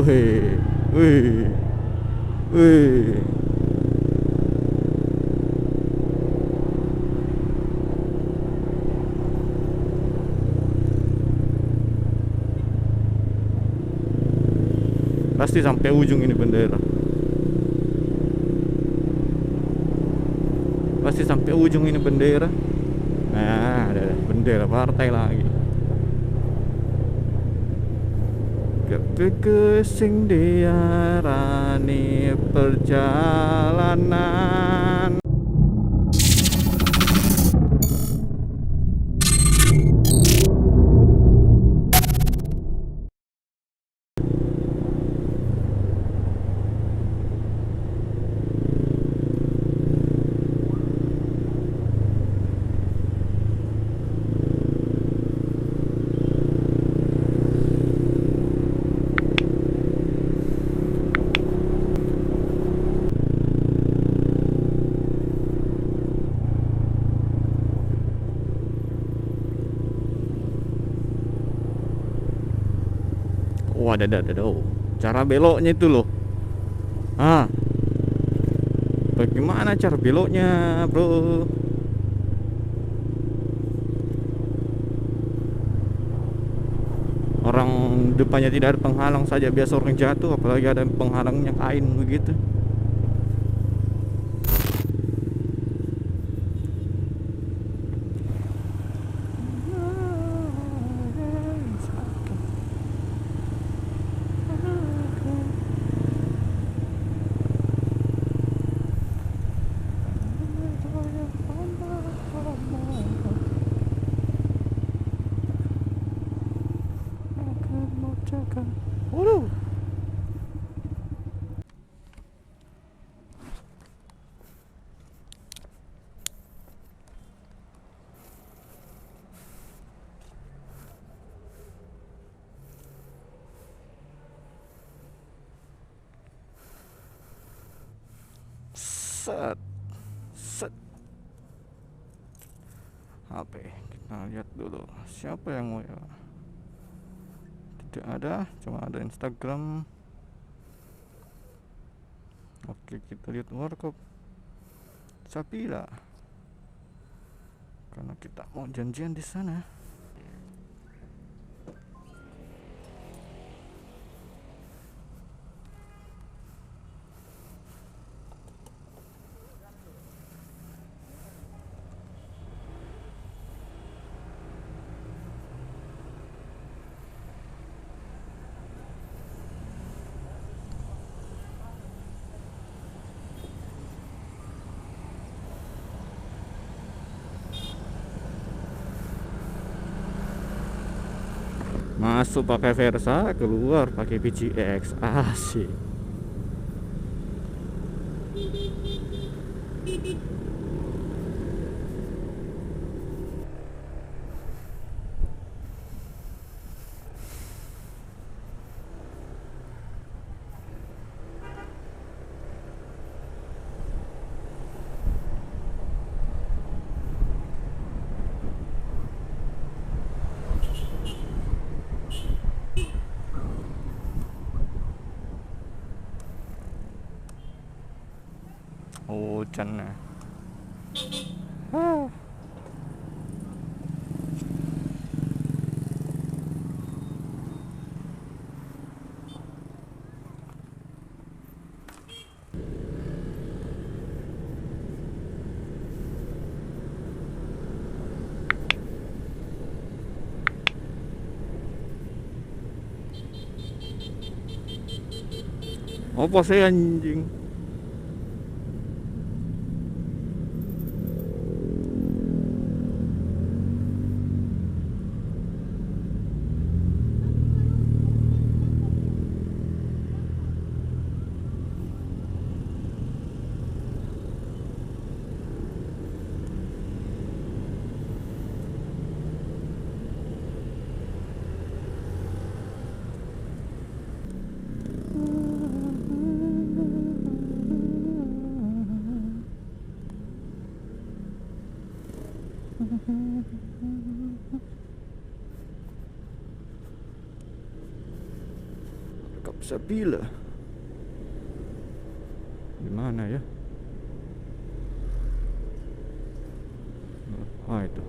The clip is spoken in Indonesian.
Wih, wih, wih. Pasti sampai ujung ini bendera. Pasti sampai ujung ini bendera. Nah, ada bendera partai lagi. Kepiku sing diarani perjalanan. Oh, ada. Oh. Cara beloknya itu loh. Ah, bagaimana cara beloknya, bro? Orang depannya tidak ada penghalang saja biasa orang jatuh, apalagi ada penghalangnya kain begitu. Waduh. Set. Set. HP. Kita lihat dulu. Siapa yang mau ya? Tidak ada, cuma ada Instagram. Oke, kita lihat warkop Sapira. Karena kita mau janjian di sana. Masuk pakai Versa, keluar pakai PCX. Asik. Hujan ya. Apa sih anjing? Sabila. Di mana ya? Ah, itu.